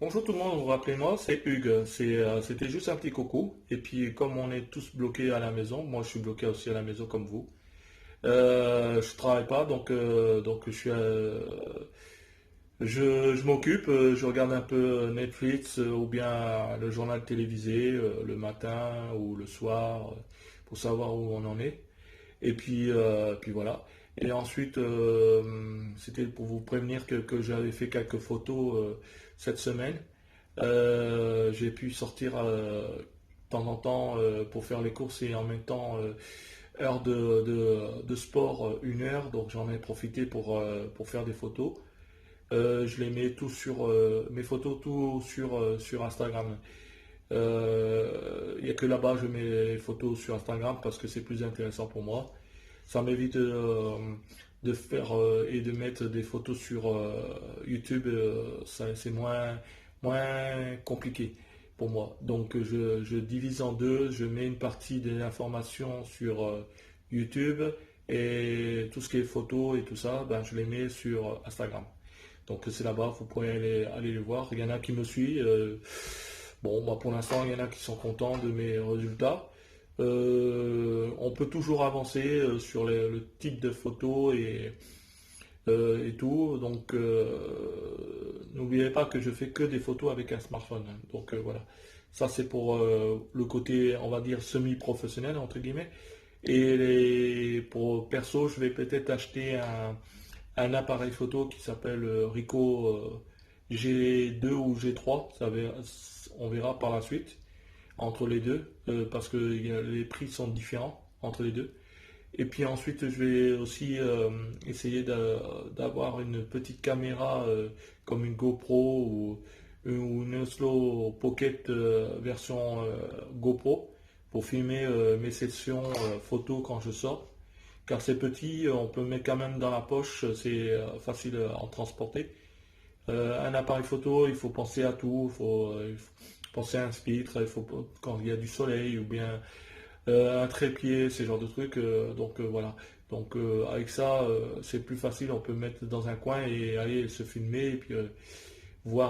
Bonjour tout le monde, rappelez-moi, c'est Hugues. C'était juste un petit coucou. Et puis comme on est tous bloqués à la maison, moi je suis bloqué aussi à la maison comme vous. Je travaille pas, donc je m'occupe, je regarde un peu Netflix ou bien le journal télévisé le matin ou le soir pour savoir où on en est. Et puis voilà. Et ensuite, c'était pour vous prévenir que j'avais fait quelques photos cette semaine. J'ai pu sortir de temps en temps pour faire les courses et en même temps heure de sport, 1 heure. Donc j'en ai profité pour faire des photos. Je les mets tous sur mes photos, tout sur Instagram. Il n'y a que là-bas je mets les photos sur Instagram parce que c'est plus intéressant pour moi. Ça m'évite de faire et de mettre des photos sur YouTube. C'est moins compliqué pour moi. Donc je divise en deux. Je mets une partie des informations sur YouTube et tout ce qui est photos et tout ça, ben, je les mets sur Instagram. Donc c'est là-bas, vous pourrez aller les voir. Il y en a qui me suivent. Bon, bah, pour l'instant, il y en a qui sont contents de mes résultats. On peut toujours avancer sur le type de photo et tout. Donc, n'oubliez pas que je fais que des photos avec un smartphone, hein. Donc, voilà. Ça, c'est pour le côté, on va dire, semi-professionnel, entre guillemets. Et pour perso, je vais peut-être acheter un appareil photo qui s'appelle Ricoh G2 ou G3. On verra par la suite entre les deux, parce que les prix sont différents entre les deux. Et puis ensuite, je vais aussi essayer d'avoir une petite caméra comme une GoPro ou une Oslo Pocket version GoPro pour filmer mes sessions photos quand je sors. Car c'est petit, on peut mettre quand même dans la poche, c'est facile à en transporter. Un appareil photo, il faut penser à tout, il faut penser à un filtre, quand il y a du soleil ou bien un trépied, ces genres de trucs. Voilà. Donc avec ça, c'est plus facile, on peut mettre dans un coin et aller se filmer et puis vous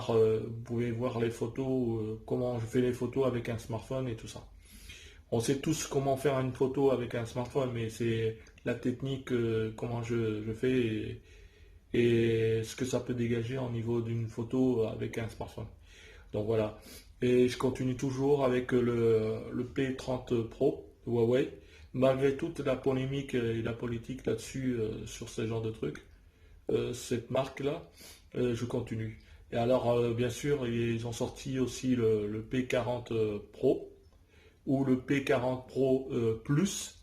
pouvez voir les photos, comment je fais les photos avec un smartphone et tout ça. On sait tous comment faire une photo avec un smartphone, mais c'est la technique, comment je fais et ce que ça peut dégager au niveau d'une photo avec un smartphone. Donc voilà. Et je continue toujours avec le P30 Pro de Huawei, malgré toute la polémique et la politique là-dessus, sur ce genre de trucs. Cette marque-là, je continue. Et alors, bien sûr, ils ont sorti aussi le P40 Pro ou le P40 Pro Plus.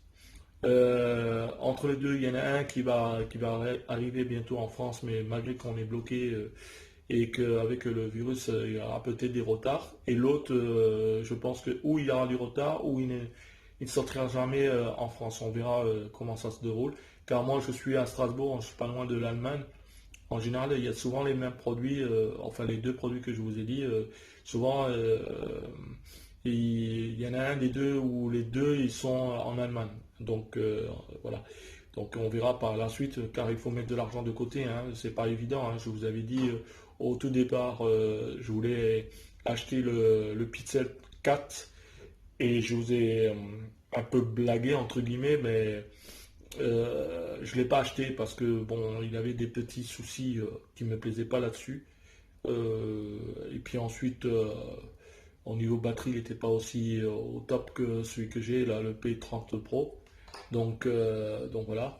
Entre les deux, il y en a un qui va arriver bientôt en France, mais malgré qu'on est bloqué et qu'avec le virus, il y aura peut-être des retards. Et l'autre, je pense que ou il y aura du retard, ou il ne sortira jamais en France. On verra comment ça se déroule. Car moi, je suis à Strasbourg, je suis pas loin de l'Allemagne. En général, il y a souvent les mêmes produits, enfin les deux produits que je vous ai dit. Souvent, il y en a un des deux où les deux ils sont en Allemagne. Donc voilà. Donc on verra par la suite, car il faut mettre de l'argent de côté, hein. C'est pas évident, hein. Je vous avais dit au tout départ, je voulais acheter le Pixel 4 et je vous ai un peu blagué entre guillemets, mais je l'ai pas acheté parce que bon, il avait des petits soucis qui me plaisaient pas là-dessus. Et puis ensuite, au niveau batterie, il n'était pas aussi au top que celui que j'ai, là, le P30 Pro. Donc voilà.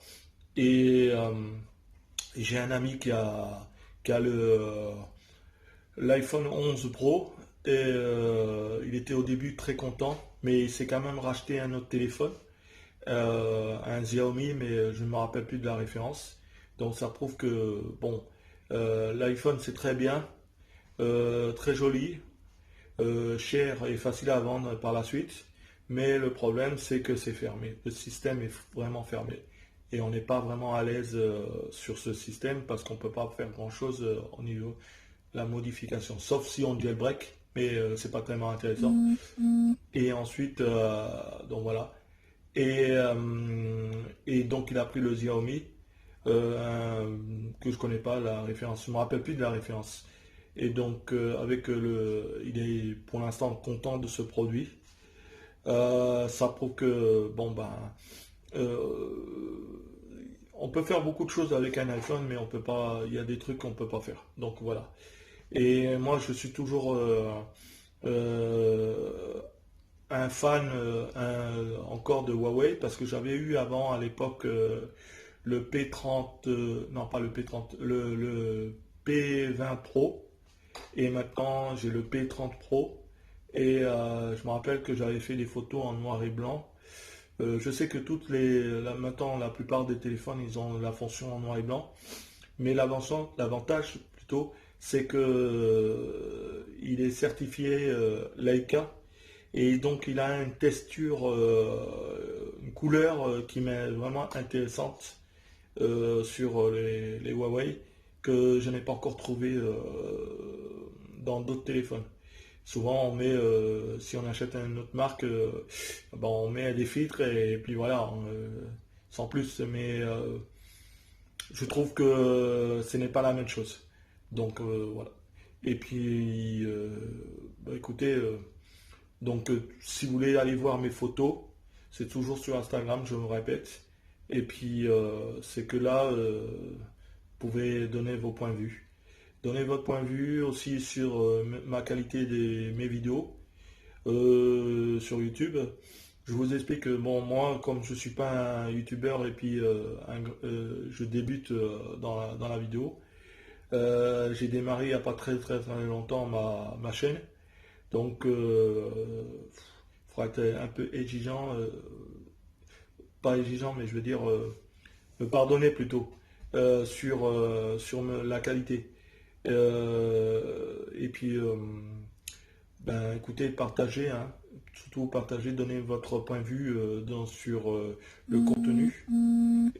Et j'ai un ami qui a l'iPhone 11 Pro et il était au début très content, mais il s'est quand même racheté un autre téléphone, un Xiaomi, mais je ne me rappelle plus de la référence. Donc ça prouve que bon, l'iPhone c'est très bien, très joli, cher et facile à vendre par la suite. Mais le problème, c'est que c'est fermé. Le système est vraiment fermé. Et on n'est pas vraiment à l'aise sur ce système parce qu'on ne peut pas faire grand-chose au niveau de la modification. Sauf si on jailbreak, mais c'est pas tellement intéressant. Et ensuite, donc voilà. Et donc il a pris le Xiaomi, que je connais pas la référence. Je me rappelle plus de la référence. Et donc, il est pour l'instant content de ce produit. Ça prouve que, bon, ben, euh, on peut faire beaucoup de choses avec un iPhone, mais on peut pas, il y a des trucs qu'on peut pas faire. Donc voilà. Et moi, je suis toujours euh, un fan encore de Huawei parce que j'avais eu avant à l'époque le P30, non pas le P30, le P20 Pro et maintenant j'ai le P30 Pro et je me rappelle que j'avais fait des photos en noir et blanc. Je sais que maintenant la plupart des téléphones ils ont la fonction en noir et blanc, mais l'avantage plutôt c'est que il est certifié Leica et donc il a une texture, une couleur qui m'est vraiment intéressante sur les Huawei que je n'ai pas encore trouvé dans d'autres téléphones. Souvent on met, si on achète une autre marque, ben, on met des filtres et puis voilà, sans plus. Mais je trouve que ce n'est pas la même chose. Donc voilà. Et puis, bah, écoutez, si vous voulez aller voir mes photos, c'est toujours sur Instagram, je me répète. Et puis, c'est que là, vous pouvez donner vos points de vue. Donnez votre point de vue aussi sur ma qualité de mes vidéos sur YouTube. Je vous explique que bon, moi, comme je suis pas un YouTuber et puis je débute dans la vidéo, j'ai démarré il n'y a pas très longtemps ma chaîne. Donc, il faudra être un peu exigeant, pas exigeant, mais je veux dire, me pardonner plutôt sur la qualité. Et puis, ben, écoutez, partagez, hein, surtout partagez, donnez votre point de vue sur le contenu.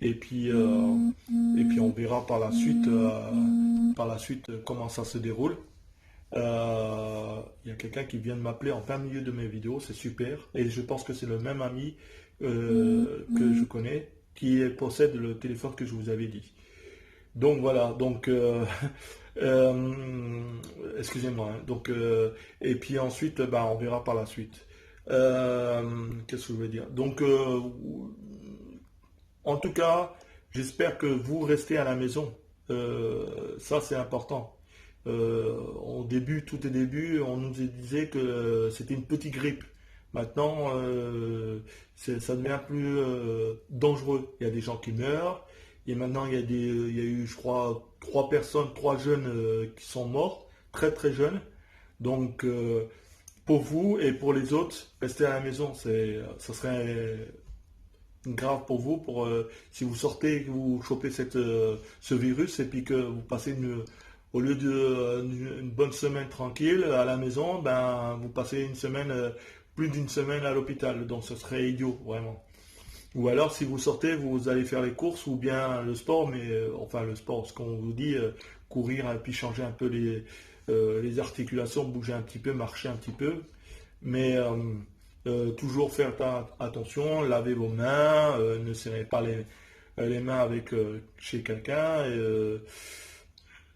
Et puis on verra par la suite comment ça se déroule. Il y a quelqu'un qui vient de m'appeler en plein milieu de mes vidéos, c'est super. Et je pense que c'est le même ami que je connais qui possède le téléphone que je vous avais dit. Donc voilà, donc excusez-moi. Hein. Donc et puis ensuite, bah, on verra par la suite. Qu'est-ce que je veux dire? Donc en tout cas, j'espère que vous restez à la maison. Ça c'est important. Au début, tout au début, on nous disait que c'était une petite grippe. Maintenant, ça devient plus dangereux. Il y a des gens qui meurent. Et maintenant, il y a eu, je crois, trois jeunes qui sont morts, très jeunes. Donc, pour vous et pour les autres, restez à la maison. Ça serait grave pour vous, si vous sortez, que vous chopez ce virus et puis que vous passez au lieu d'une bonne semaine tranquille à la maison, ben vous passez plus d'une semaine à l'hôpital. Donc ce serait idiot, vraiment. Ou alors si vous sortez, vous allez faire les courses ou bien le sport, mais enfin le sport, ce qu'on vous dit, courir et puis changer un peu les articulations, bouger un petit peu, marcher un petit peu. Mais toujours faire attention, lavez vos mains, ne serrez pas les mains chez quelqu'un.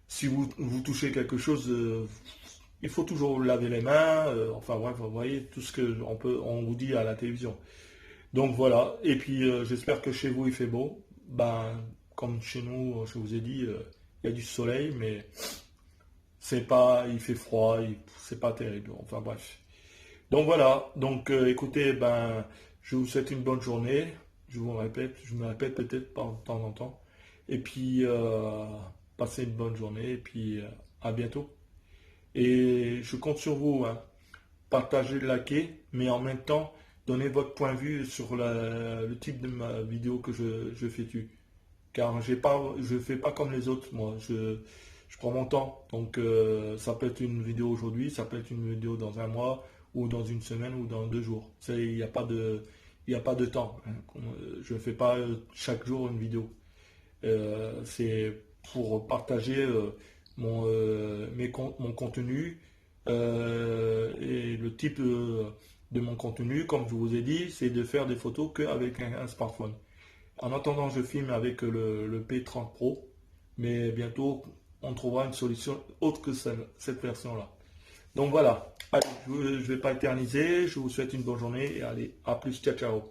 Si vous touchez quelque chose, il faut toujours laver les mains. Enfin bref, vous voyez tout ce que on vous dit à la télévision. Donc voilà. Et puis j'espère que chez vous il fait beau. Ben comme chez nous, je vous ai dit, il y a du soleil, mais il fait froid, c'est pas terrible. Enfin bref. Donc voilà. Donc écoutez, ben je vous souhaite une bonne journée. Je me répète peut-être de temps en temps. Et puis passez une bonne journée et puis à bientôt. Et je compte sur vous, hein. Partagez, likez, mais en même temps, donnez votre point de vue sur le type de ma vidéo que je fais tu. Car je fais pas comme les autres, moi. Je prends mon temps. Donc ça peut être une vidéo aujourd'hui, ça peut être une vidéo dans un mois, ou dans une semaine, ou dans 2 jours. Il n'y a pas de temps. Hein. Je ne fais pas chaque jour une vidéo. C'est pour partager mon contenu et le type de mon contenu, comme je vous ai dit, c'est de faire des photos qu'avec un smartphone. En attendant, je filme avec le P30 Pro, mais bientôt on trouvera une solution autre que cette version-là. Donc voilà, allez, je ne vais pas éterniser, je vous souhaite une bonne journée et allez, à plus, ciao ciao.